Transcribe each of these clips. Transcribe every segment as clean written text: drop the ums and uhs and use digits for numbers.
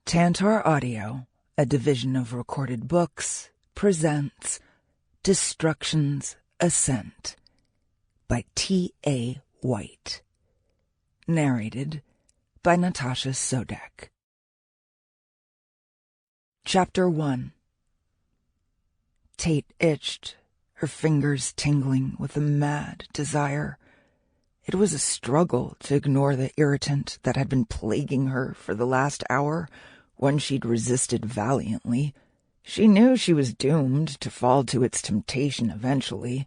Tantor Audio, a division of Recorded Books, presents Destruction's Ascent by T.A. White. Narrated by Natasha Soudek. Chapter 1. Tate itched, her fingers tingling with a mad desire. It was a struggle to ignore the irritant that had been plaguing her for the last hour, one she'd resisted valiantly. She knew she was doomed to fall to its temptation eventually.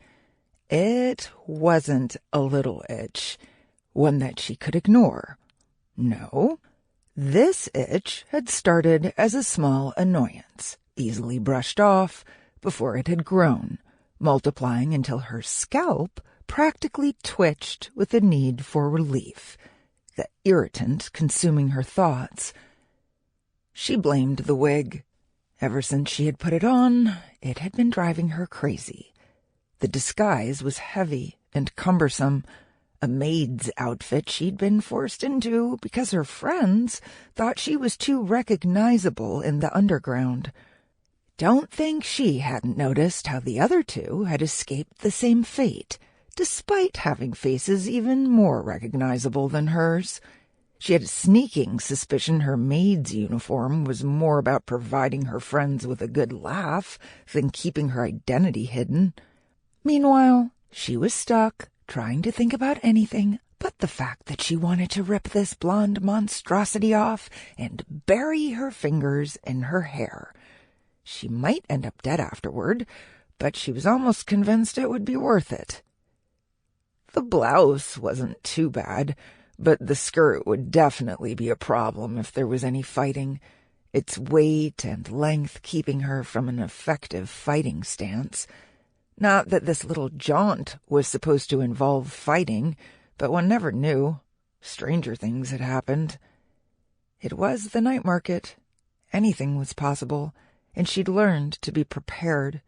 It wasn't a little itch, one that she could ignore. No, this itch had started as a small annoyance, easily brushed off, before it had grown, multiplying until her scalp practically twitched with the need for relief, the irritant consuming her thoughts. She blamed the wig. Ever since she had put it on, it had been driving her crazy. The disguise was heavy and cumbersome, a maid's outfit she'd been forced into because her friends thought she was too recognizable in the underground. Don't think she hadn't noticed how the other two had escaped the same fate, despite having faces even more recognizable than hers. She had a sneaking suspicion her maid's uniform was more about providing her friends with a good laugh than keeping her identity hidden. Meanwhile, she was stuck, trying to think about anything but the fact that she wanted to rip this blonde monstrosity off and bury her fingers in her hair. She might end up dead afterward, but she was almost convinced it would be worth it. The blouse wasn't too bad, but the skirt would definitely be a problem if there was any fighting, its weight and length keeping her from an effective fighting stance. Not that this little jaunt was supposed to involve fighting, but one never knew. Stranger things had happened. It was the night market. Anything was possible, and she'd learned to be prepared.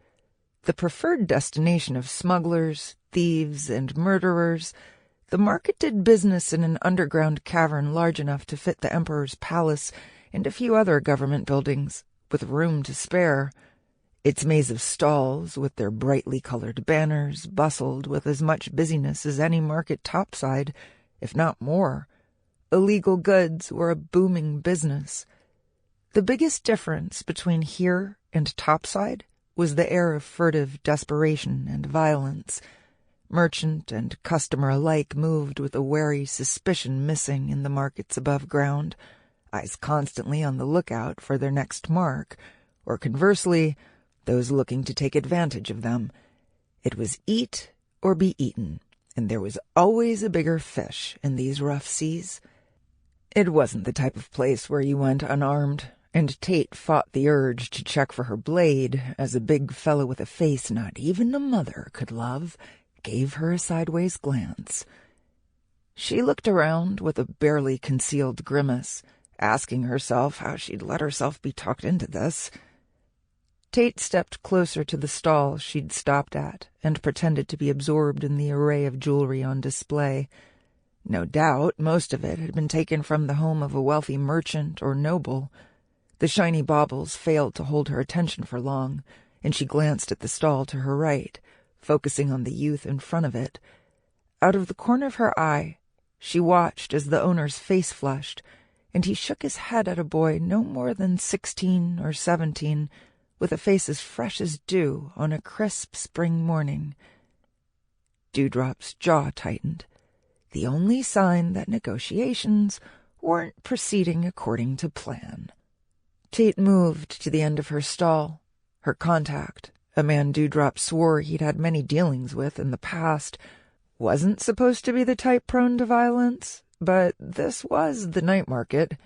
The preferred destination of smugglers, thieves, and murderers, the market did business in an underground cavern large enough to fit the Emperor's palace and a few other government buildings, with room to spare. Its maze of stalls, with their brightly colored banners, bustled with as much busyness as any market topside, if not more. Illegal goods were a booming business. The biggest difference between here and topside was the air of furtive desperation and violence. Merchant and customer alike moved with a wary suspicion missing in the markets above ground, eyes constantly on the lookout for their next mark, or conversely, those looking to take advantage of them. It was eat or be eaten, and there was always a bigger fish in these rough seas. It wasn't the type of place where you went unarmed, and Tate fought the urge to check for her blade as a big fellow with a face not even a mother could love gave her a sideways glance. She looked around with a barely concealed grimace, asking herself how she'd let herself be talked into this. Tate stepped closer to the stall she'd stopped at and pretended to be absorbed in the array of jewelry on display. No doubt most of it had been taken from the home of a wealthy merchant or noble. The shiny baubles failed to hold her attention for long, and she glanced at the stall to her right, focusing on the youth in front of it. Out of the corner of her eye, she watched as the owner's face flushed, and he shook his head at a boy no more than 16 or 17, with a face as fresh as dew on a crisp spring morning. Dewdrop's jaw tightened, the only sign that negotiations weren't proceeding according to plan. Tate moved to the end of her stall. Her contact, a man Dewdrop swore he'd had many dealings with in the past, wasn't supposed to be the type prone to violence, but this was the night market.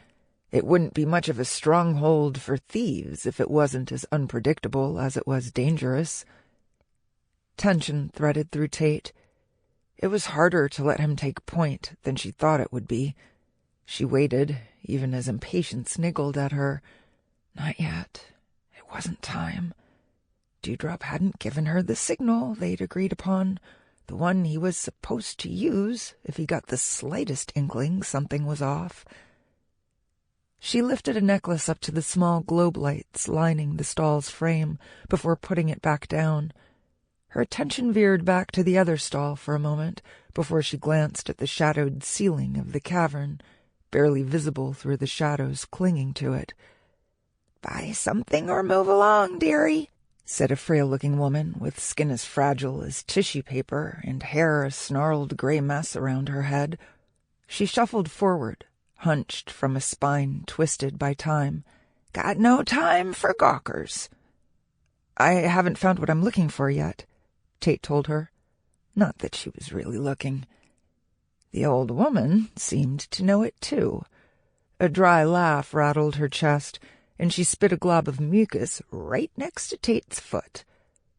It wouldn't be much of a stronghold for thieves if it wasn't as unpredictable as it was dangerous. Tension threaded through Tate. It was harder to let him take point than she thought it would be. She waited, even as impatience niggled at her. Not yet. It wasn't time. Dewdrop hadn't given her the signal they'd agreed upon, the one he was supposed to use if he got the slightest inkling something was off. She lifted a necklace up to the small globe lights lining the stall's frame before putting it back down. Her attention veered back to the other stall for a moment before she glanced at the shadowed ceiling of the cavern, barely visible through the shadows clinging to it. "Buy something or move along, dearie," said a frail-looking woman with skin as fragile as tissue paper and hair a snarled gray mess around her head. She shuffled forward, hunched from a spine twisted by time. "Got no time for gawkers." "I haven't found what I'm looking for yet," Tate told her. Not that she was really looking. The old woman seemed to know it too. A dry laugh rattled her chest, and she spit a glob of mucus right next to Tate's foot.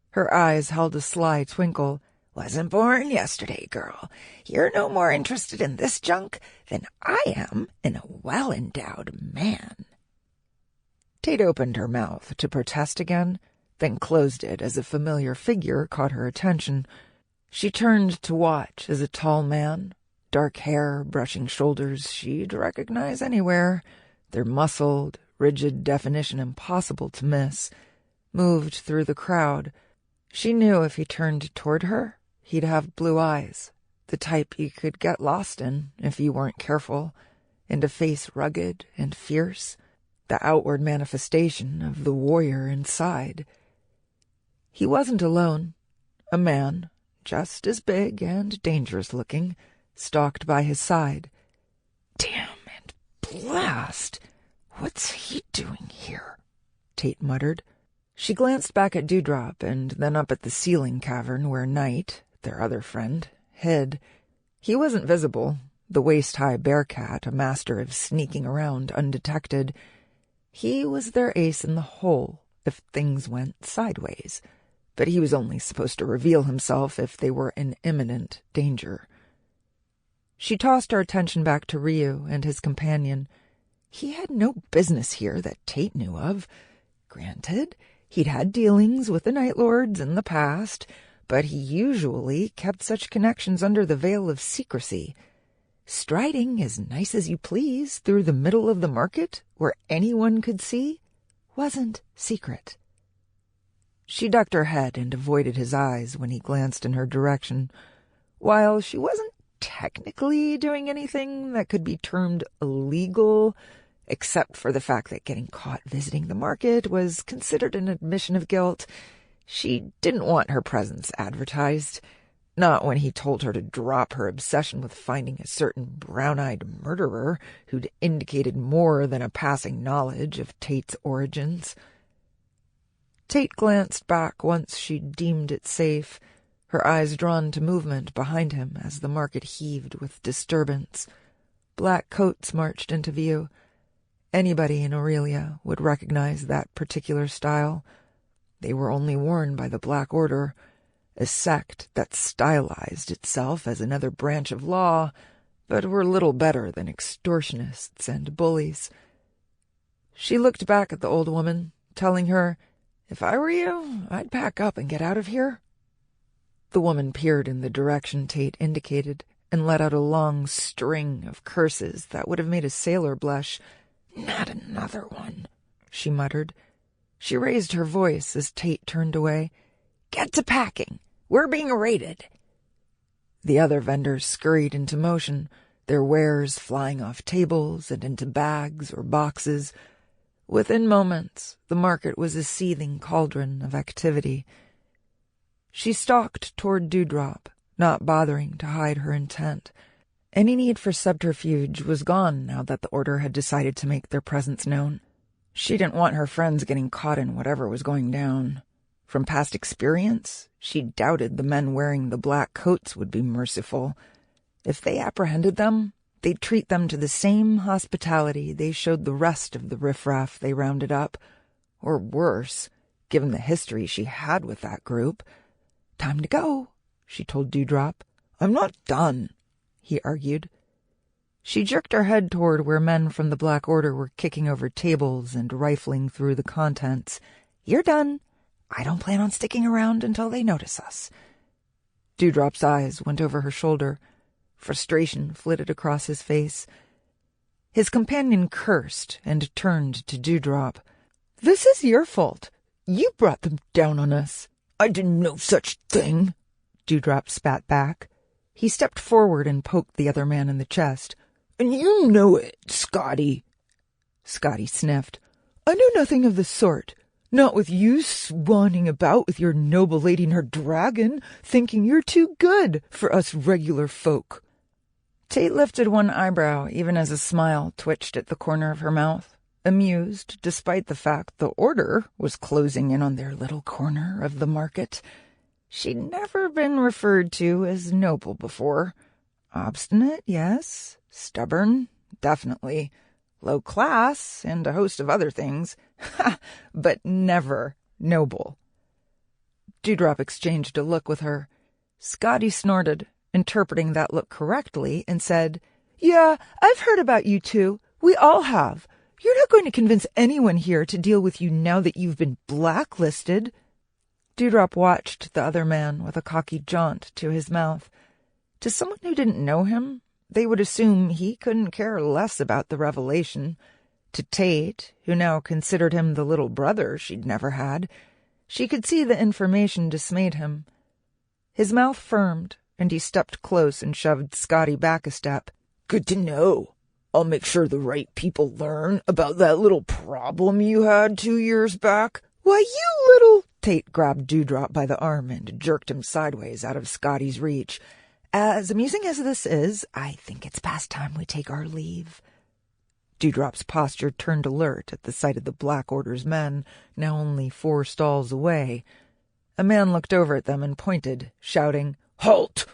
Her eyes held a sly twinkle. "Wasn't born yesterday, girl. You're no more interested in this junk than I am in a well-endowed man." Tate opened her mouth to protest again, then closed it as a familiar figure caught her attention. She turned to watch as a tall man, dark hair brushing shoulders she'd recognize anywhere, their muscled, rigid definition impossible to miss, moved through the crowd. She knew if he turned toward her, he'd have blue eyes, the type you could get lost in if you weren't careful, and a face rugged and fierce, the outward manifestation of the warrior inside. He wasn't alone. A man, just as big and dangerous-looking, stalked by his side. "Damn and blast! What's he doing here?" Tate muttered. She glanced back at Dewdrop and then up at the ceiling cavern where Knight, their other friend, hid. He wasn't visible, the waist-high bearcat, a master of sneaking around undetected. He was their ace in the hole if things went sideways, but he was only supposed to reveal himself if they were in imminent danger. She tossed her attention back to Ryu and his companion. He had no business here that Tate knew of. Granted, he'd had dealings with the Night Lords in the past, but he usually kept such connections under the veil of secrecy. Striding as nice as you please through the middle of the market, where anyone could see, wasn't secret. She ducked her head and avoided his eyes when he glanced in her direction. While she wasn't technically doing anything that could be termed illegal, except for the fact that getting caught visiting the market was considered an admission of guilt, she didn't want her presence advertised. Not when he told her to drop her obsession with finding a certain brown-eyed murderer who'd indicated more than a passing knowledge of Tate's origins. Tate glanced back once she deemed it safe, her eyes drawn to movement behind him as the market heaved with disturbance. Black coats marched into view. Anybody in Aurelia would recognize that particular style. They were only worn by the Black Order, a sect that stylized itself as another branch of law, but were little better than extortionists and bullies. She looked back at the old woman, telling her, "If I were you, I'd pack up and get out of here." The woman peered in the direction Tate indicated and let out a long string of curses that would have made a sailor blush. "Not another one," she muttered. She raised her voice as Tate turned away. "Get to packing. We're being raided." The other vendors scurried into motion, their wares flying off tables and into bags or boxes. Within moments, the market was a seething cauldron of activity. She stalked toward Dewdrop, not bothering to hide her intent. Any need for subterfuge was gone now that the Order had decided to make their presence known. She didn't want her friends getting caught in whatever was going down. From past experience, she doubted the men wearing the black coats would be merciful. If they apprehended them, they'd treat them to the same hospitality they showed the rest of the riffraff they rounded up, or worse, given the history she had with that group. "Time to go," she told Dewdrop. "I'm not done," he argued. She jerked her head toward where men from the Black Order were kicking over tables and rifling through the contents. "You're done. I don't plan on sticking around until they notice us." Dewdrop's eyes went over her shoulder. Frustration flitted across his face. His companion cursed and turned to Dewdrop. "This is your fault. You brought them down on us." "I did no such thing," Dewdrop spat back. He stepped forward and poked the other man in the chest. "And you know it, Scotty." Scotty sniffed. "I know nothing of the sort. Not with you swanning about with your noble lady and her dragon, thinking you're too good for us regular folk." Tate lifted one eyebrow even as a smile twitched at the corner of her mouth, amused despite the fact the Order was closing in on their little corner of the market. She'd never been referred to as noble before. Obstinate, yes. Stubborn, definitely. Low class, and a host of other things. But never noble. Dewdrop exchanged a look with her. Scotty snorted, interpreting that look correctly, and said, "Yeah, I've heard about you two. We all have. You're not going to convince anyone here to deal with you now that you've been blacklisted." Dewdrop watched the other man with a cocky jaunt to his mouth. To someone who didn't know him, they would assume he couldn't care less about the revelation. To Tate, who now considered him the little brother she'd never had, she could see the information dismayed him. His mouth firmed, and he stepped close and shoved Scotty back a step. "Good to know. I'll make sure the right people learn about that little problem you had 2 years back." "Why, you little—" Tate grabbed Dewdrop by the arm and jerked him sideways out of Scotty's reach. "As amusing as this is, I think it's past time we take our leave." Dewdrop's posture turned alert at the sight of the Black Order's men, now only 4 stalls away. A man looked over at them and pointed, shouting, "Halt!"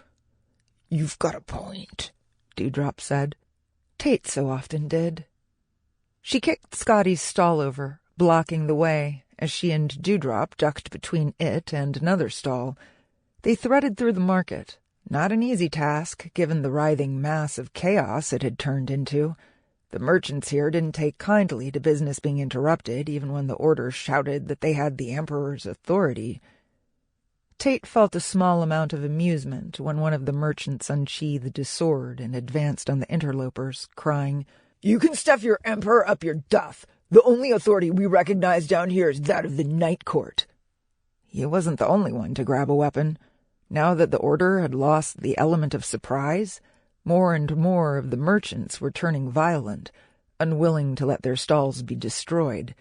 "You've got a point," Dewdrop said. Tate so often did. She kicked Scotty's stall over, blocking the way, as she and Dewdrop ducked between it and another stall. They threaded through the market. Not an easy task, given the writhing mass of chaos it had turned into. The merchants here didn't take kindly to business being interrupted, even when the Order shouted that they had the Emperor's authority. Tate felt a small amount of amusement when one of the merchants unsheathed a sword and advanced on the interlopers, crying, "You can stuff your Emperor up your duff. The only authority we recognize down here is that of the Night Court." He wasn't the only one to grab a weapon. Now that the Order had lost the element of surprise, more and more of the merchants were turning violent, unwilling to let their stalls be destroyed.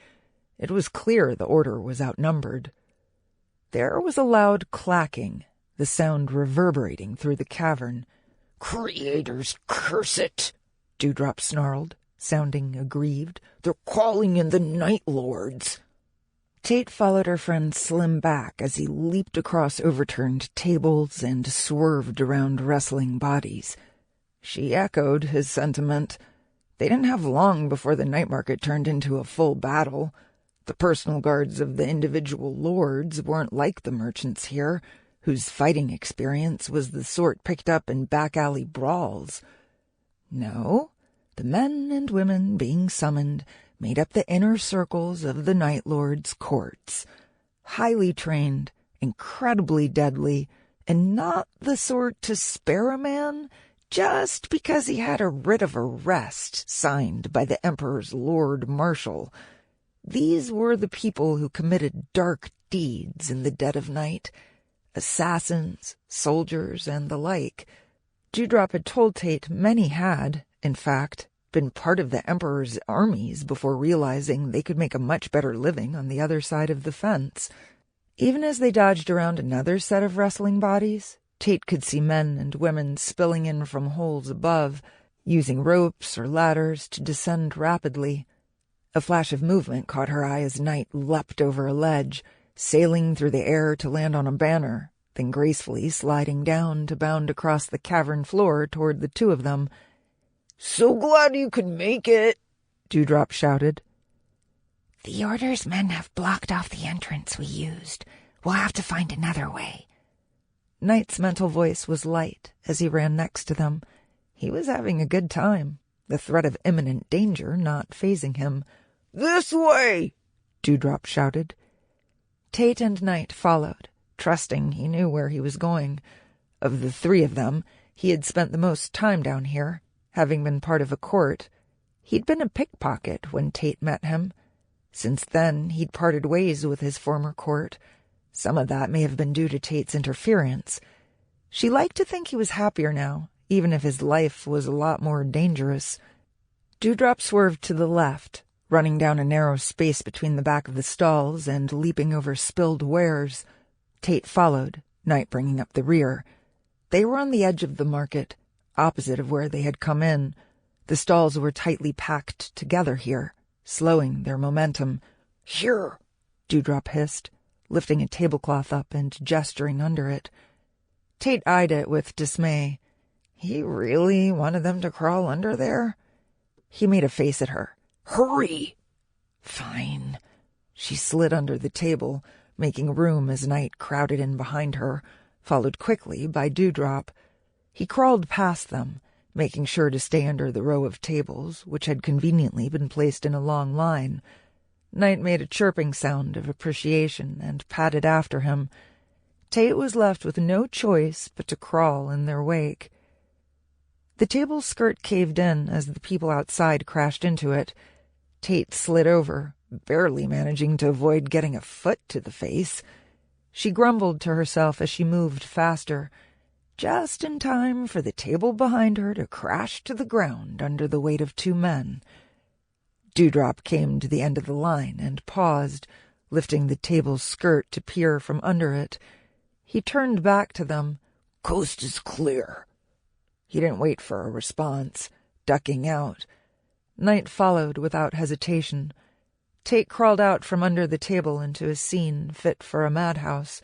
It was clear the Order was outnumbered. There was a loud clacking, the sound reverberating through the cavern. "Creators, curse it!" Dewdrop snarled, sounding aggrieved. "They're calling in the Night Lords." Tate followed her friend Slim back as he leaped across overturned tables and swerved around wrestling bodies. She echoed his sentiment. They didn't have long before the night market turned into a full battle. The personal guards of the individual lords weren't like the merchants here, whose fighting experience was the sort picked up in back-alley brawls. No, the men and women being summoned made up the inner circles of the Night Lord's courts. Highly trained, incredibly deadly, and not the sort to spare a man just because he had a writ of arrest signed by the Emperor's Lord Marshal. These were the people who committed dark deeds in the dead of night. Assassins, soldiers, and the like. Dewdrop had told Tate many had, in fact, been part of the Emperor's armies before realizing they could make a much better living on the other side of the fence. Even as they dodged around another set of wrestling bodies, Tate could see men and women spilling in from holes above, using ropes or ladders to descend rapidly. A flash of movement caught her eye as Knight leapt over a ledge, sailing through the air to land on a banner, then gracefully sliding down to bound across the cavern floor toward the two of them. "So glad you could make it," Dewdrop shouted. "The Order's men have blocked off the entrance we used. We'll have to find another way." Knight's mental voice was light as he ran next to them. He was having a good time, the threat of imminent danger not fazing him. "This way!" Dewdrop shouted. Tate and Knight followed, trusting he knew where he was going. Of the 3 of them, he had spent the most time down here, having been part of a court. He'd been a pickpocket when Tate met him. Since then, he'd parted ways with his former court. Some of that may have been due to Tate's interference. She liked to think he was happier now, even if his life was a lot more dangerous. Dewdrop swerved to the left, running down a narrow space between the back of the stalls and leaping over spilled wares. Tate followed, Night bringing up the rear. They were on the edge of the market, opposite of where they had come in. The stalls were tightly packed together here, slowing their momentum. "Here!" Dewdrop hissed, lifting a tablecloth up and gesturing under it. Tate eyed it with dismay. He really wanted them to crawl under there? He made a face at her. "Hurry!" "Fine." She slid under the table, making room as Night crowded in behind her, followed quickly by Dewdrop. He crawled past them, making sure to stay under the row of tables, which had conveniently been placed in a long line. Night made a chirping sound of appreciation and padded after him. Tate was left with no choice but to crawl in their wake. The table's skirt caved in as the people outside crashed into it. Tate slid over, barely managing to avoid getting a foot to the face. She grumbled to herself as she moved faster, just in time for the table behind her to crash to the ground under the weight of 2 men. Dewdrop came to the end of the line and paused, lifting the table's skirt to peer from under it. He turned back to them. "Coast is clear." He didn't wait for a response, ducking out. Night followed without hesitation. Tate crawled out from under the table into a scene fit for a madhouse.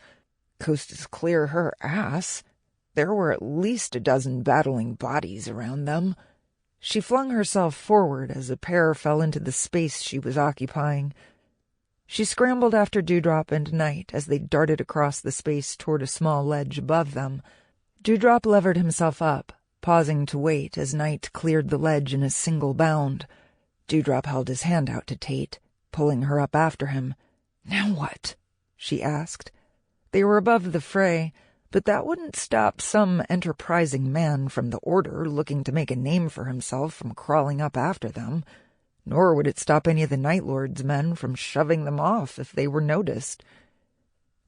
Coast is clear her ass. There were at least a dozen battling bodies around them. She flung herself forward as a pair fell into the space she was occupying. She scrambled after Dewdrop and Night as they darted across the space toward a small ledge above them. Dewdrop levered himself up, pausing to wait as Night cleared the ledge in a single bound. Dewdrop held his hand out to Tate, pulling her up after him. "Now what?" she asked. They were above the fray, but that wouldn't stop some enterprising man from the Order looking to make a name for himself from crawling up after them. Nor would it stop any of the Night Lord's men from shoving them off if they were noticed.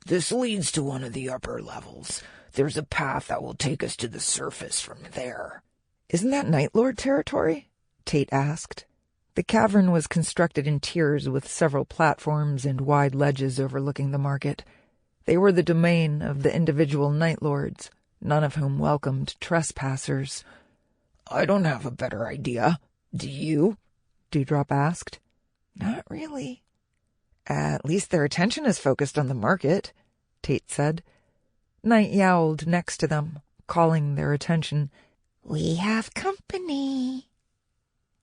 "This leads to one of the upper levels. There's a path that will take us to the surface from there." "Isn't that Night Lord territory?" Tate asked. The cavern was constructed in tiers with several platforms and wide ledges overlooking the market. They were the domain of the individual Night Lords, none of whom welcomed trespassers. "I don't have a better idea. Do you?" Dewdrop asked. "Not really." "At least their attention is focused on the market," Tate said. Night yowled next to them, calling their attention. "We have company."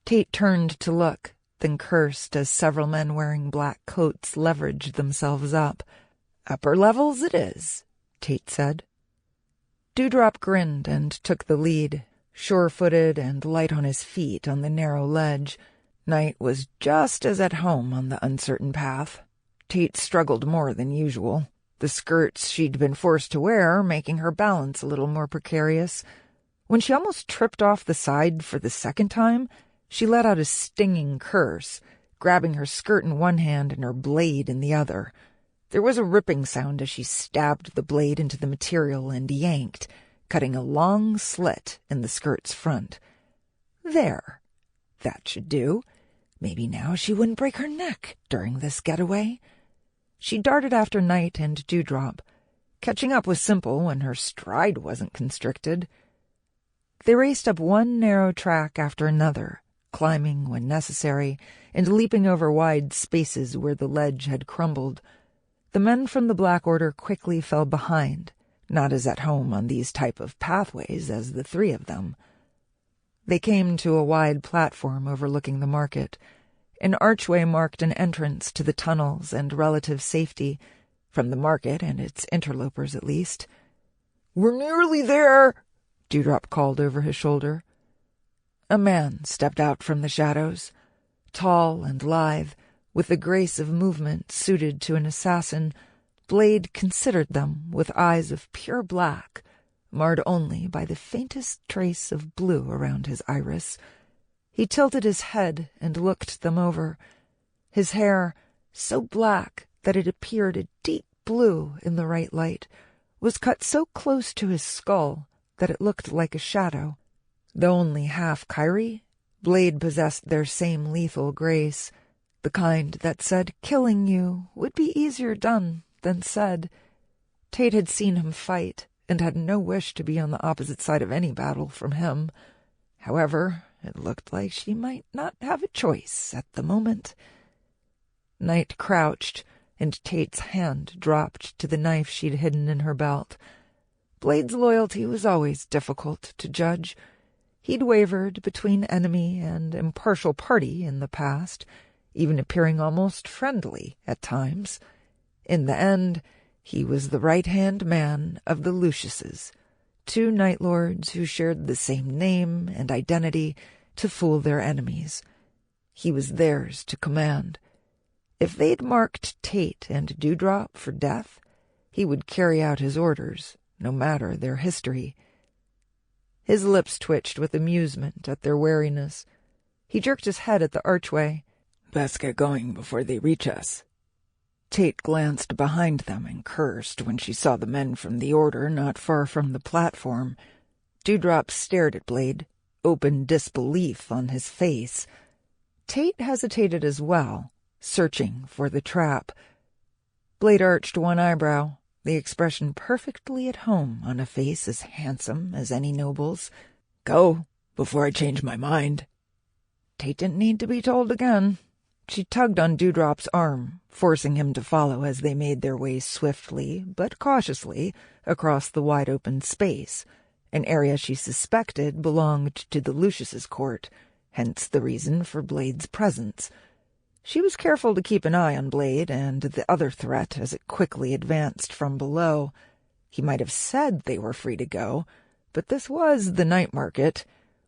Tate turned to look, then cursed as several men wearing black coats leveraged themselves up. "Upper levels it is," Tate said. Dewdrop grinned and took the lead, sure-footed and light on his feet on the narrow ledge. Night was just as at home on the uncertain path. Tate struggled more than usual, the skirts she'd been forced to wear making her balance a little more precarious. When she almost tripped off the side for the second time, she let out a stinging curse, grabbing her skirt in one hand and her blade in the other. There was a ripping sound as she stabbed the blade into the material and yanked, cutting a long slit in the skirt's front. There. That should do. Maybe now she wouldn't break her neck during this getaway. She darted after Night and Dewdrop. Catching up was simple when her stride wasn't constricted. They raced up one narrow track after another, climbing when necessary, and leaping over wide spaces where the ledge had crumbled. The men from the Black Order quickly fell behind, not as at home on these type of pathways as the 3 of them. They came to a wide platform overlooking the market. An archway marked an entrance to the tunnels and relative safety, from the market and its interlopers at least. "We're nearly there," Dewdrop called over his shoulder. A man stepped out from the shadows, tall and lithe, with the grace of movement suited to an assassin. Blade considered them with eyes of pure black, marred only by the faintest trace of blue around his iris. He tilted his head and looked them over. His hair, so black that it appeared a deep blue in the right light, was cut so close to his skull that it looked like a shadow. Though only half Kyrie, Blade possessed their same lethal grace, the kind that said killing you would be easier done than said. Tate had seen him fight, and had no wish to be on the opposite side of any battle from him. However, it looked like she might not have a choice at the moment. Night crouched, and Tate's hand dropped to the knife she'd hidden in her belt. Blade's loyalty was always difficult to judge. He'd wavered between enemy and impartial party in the past, even appearing almost friendly at times. In the end, he was the right-hand man of the Luciuses, 2 Night Lords who shared the same name and identity to fool their enemies. He was theirs to command. If they'd marked Tate and Dewdrop for death, he would carry out his orders, no matter their history. His lips twitched with amusement at their wariness. He jerked his head at the archway. "Best get going before they reach us." Tate glanced behind them and cursed when she saw the men from the Order not far from the platform. Dewdrop stared at Blade, open disbelief on his face. Tate hesitated as well, searching for the trap. Blade arched one eyebrow, the expression perfectly at home on a face as handsome as any noble's. "Go, before I change my mind." Tate didn't need to be told again. She tugged on Dewdrop's arm, forcing him to follow as they made their way swiftly, but cautiously, across the wide-open space, an area she suspected belonged to the Lucius's court, hence the reason for Blade's presence. She was careful to keep an eye on Blade and the other threat as it quickly advanced from below. He might have said they were free to go, but this was the night market.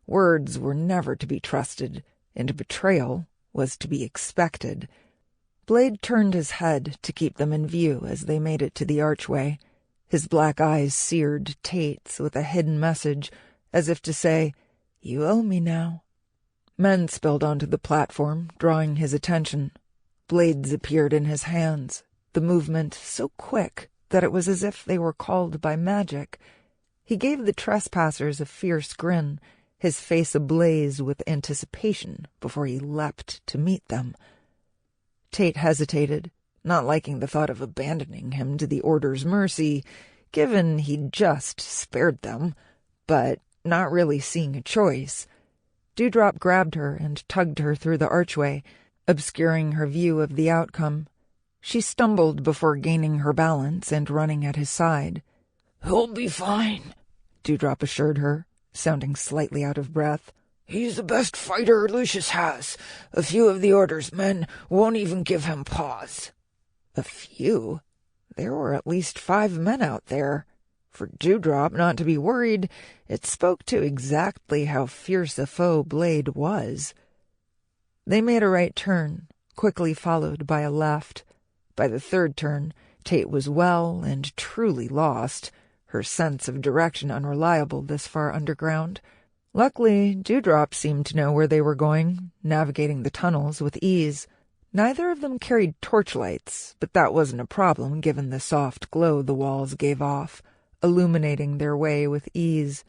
Words were never to be trusted, and betrayal was to be expected. Blade turned his head to keep them in view as they made it to the archway. His black eyes seared Tate's with a hidden message, as if to say, "You owe me now." Men spilled onto the platform, drawing his attention. Blades appeared in his hands, the movement so quick that it was as if they were called by magic. He gave the trespassers a fierce grin, his face ablaze with anticipation before he leapt to meet them. Tate hesitated, not liking the thought of abandoning him to the Order's mercy, given he'd just spared them, but not really seeing a choice. Dewdrop grabbed her and tugged her through the archway, obscuring her view of the outcome. She stumbled before gaining her balance and running at his side. "He'll be fine," Dewdrop assured her, sounding slightly out of breath. "He's the best fighter Lucius has. A few of the Order's men won't even give him pause." A few? There were at least 5 men out there. For Dewdrop not to be worried, it spoke to exactly how fierce a foe Blade was. They made a right turn, quickly followed by a left. By the 3rd turn, Tate was well and truly lost, her sense of direction unreliable this far underground. Luckily, Dewdrop seemed to know where they were going, navigating the tunnels with ease. Neither of them carried torchlights, but that wasn't a problem given the soft glow the walls gave off, illuminating their way with ease.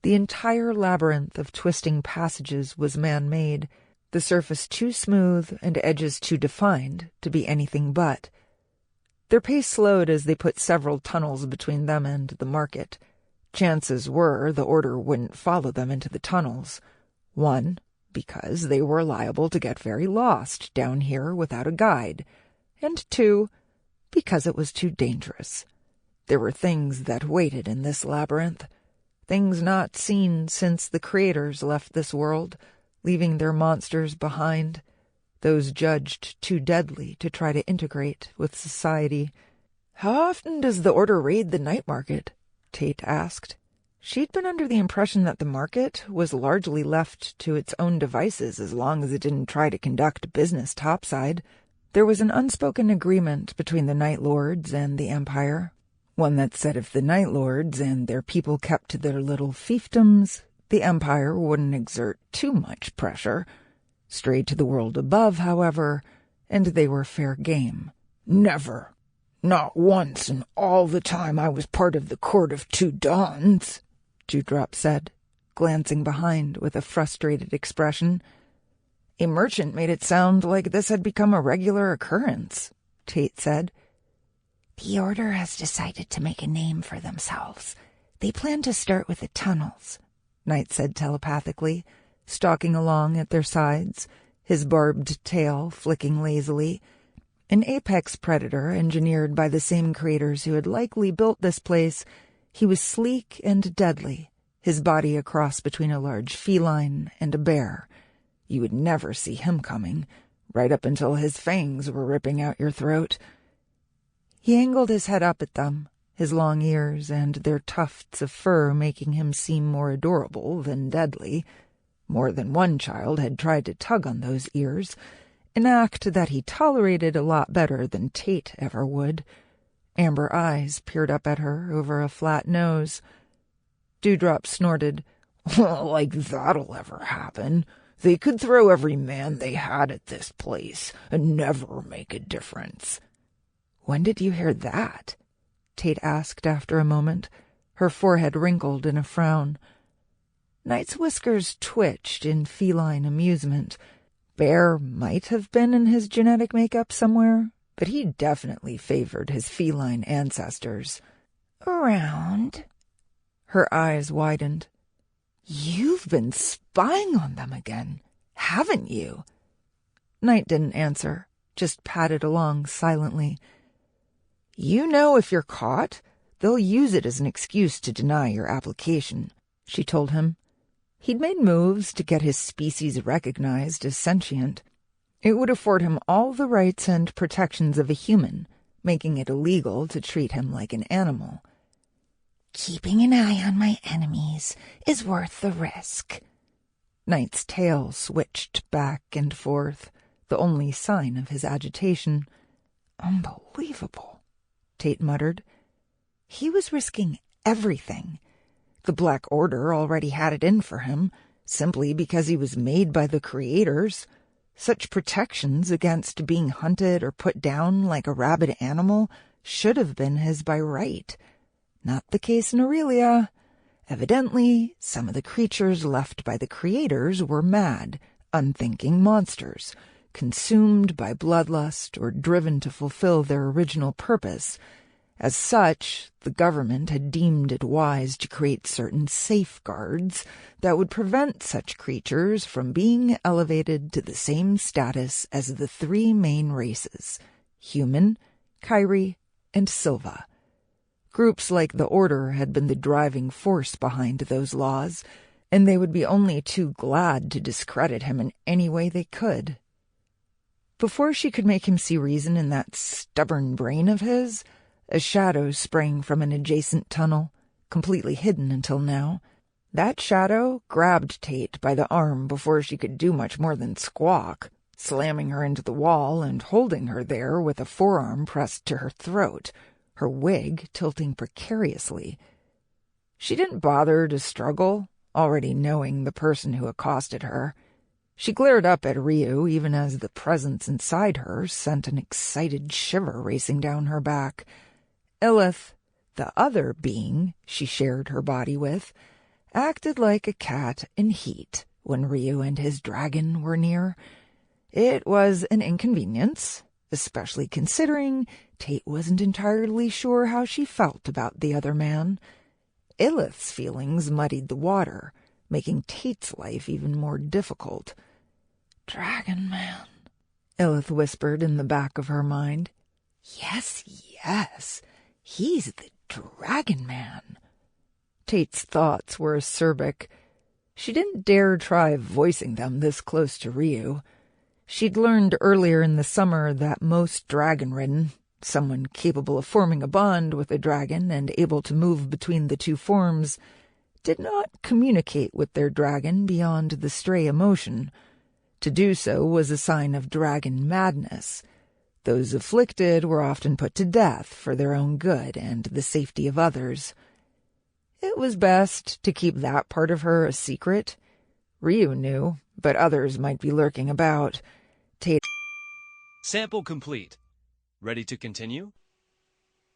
The entire labyrinth of twisting passages was man-made, the surface too smooth and edges too defined to be anything but. Their pace slowed as they put several tunnels between them and the market. Chances were the Order wouldn't follow them into the tunnels. 1, because they were liable to get very lost down here without a guide, and 2, because it was too dangerous. There were things that waited in this labyrinth, things not seen since the creators left this world, leaving their monsters behind, those judged too deadly to try to integrate with society. "How often does the Order raid the night market?" Tate asked. She'd been under the impression that the market was largely left to its own devices as long as it didn't try to conduct business topside. There was an unspoken agreement between the Night Lords and the Empire, one that said if the Night Lords and their people kept to their little fiefdoms, The Empire wouldn't exert too much pressure. Stray to the world above, however, and they were fair game. Never. Not once in all the time I was part of the Court of Two Dawns, Dewdrop said, glancing behind with a frustrated expression. A merchant made it sound like this had become a regular occurrence, Tate said. The Order has decided to make a name for themselves. They plan to start with the tunnels, Knight said telepathically, stalking along at their sides, his barbed tail flicking lazily. An apex predator engineered by the same creators who had likely built this place, he was sleek and deadly, his body a cross between a large feline and a bear. You would never see him coming, right up until his fangs were ripping out your throat. He angled his head up at them, his long ears and their tufts of fur making him seem more adorable than deadly. More than one child had tried to tug on those ears, an act that he tolerated a lot better than Tate ever would. Amber eyes peered up at her over a flat nose. Dewdrop snorted. Like that'll ever happen. They could throw every man they had at this place and never make a difference. When did you hear that? Tate asked after a moment, her forehead wrinkled in a frown. Knight's whiskers twitched in feline amusement. Bear might have been in his genetic makeup somewhere, but he definitely favored his feline ancestors. Around. Her eyes widened. You've been spying on them again, haven't you? Knight didn't answer, just padded along silently. You know if you're caught, they'll use it as an excuse to deny your application, she told him. He'd made moves to get his species recognized as sentient. It would afford him all the rights and protections of a human, making it illegal to treat him like an animal. Keeping an eye on my enemies is worth the risk. Knight's tail switched back and forth, the only sign of his agitation. Unbelievable, Tate muttered. He was risking everything. The Black Order already had it in for him, simply because he was made by the creators. Such protections against being hunted or put down like a rabid animal should have been his by right. Not the case in Aurelia. Evidently, some of the creatures left by the creators were mad, unthinking monsters, consumed by bloodlust or driven to fulfill their original purpose. As such, the government had deemed it wise to create certain safeguards that would prevent such creatures from being elevated to the same status as the three main races, human, Kyrie, and Silva. Groups like the Order had been the driving force behind those laws, and they would be only too glad to discredit him in any way they could. Before she could make him see reason in that stubborn brain of his, a shadow sprang from an adjacent tunnel, completely hidden until now. That shadow grabbed Tate by the arm before she could do much more than squawk, slamming her into the wall and holding her there with a forearm pressed to her throat, her wig tilting precariously. She didn't bother to struggle, already knowing the person who accosted her. She glared up at Ryu even as the presence inside her sent an excited shiver racing down her back. Illith, the other being she shared her body with, acted like a cat in heat when Ryu and his dragon were near. It was an inconvenience, especially considering Tate wasn't entirely sure how she felt about the other man. Illith's feelings muddied the water, making Tate's life even more difficult. "Dragon Man," Illith whispered in the back of her mind. Yes, he's the Dragon Man. Tate's thoughts were acerbic. She didn't dare try voicing them this close to Ryu. She'd learned earlier in the summer that most dragon-ridden, someone capable of forming a bond with a dragon and able to move between the two forms, did not communicate with their dragon beyond the stray emotion. To do so was a sign of dragon madness. Those afflicted were often put to death for their own good and the safety of others. It was best to keep that part of her a secret. Ryu knew, but others might be lurking about. Tate... Sample complete. Ready to continue?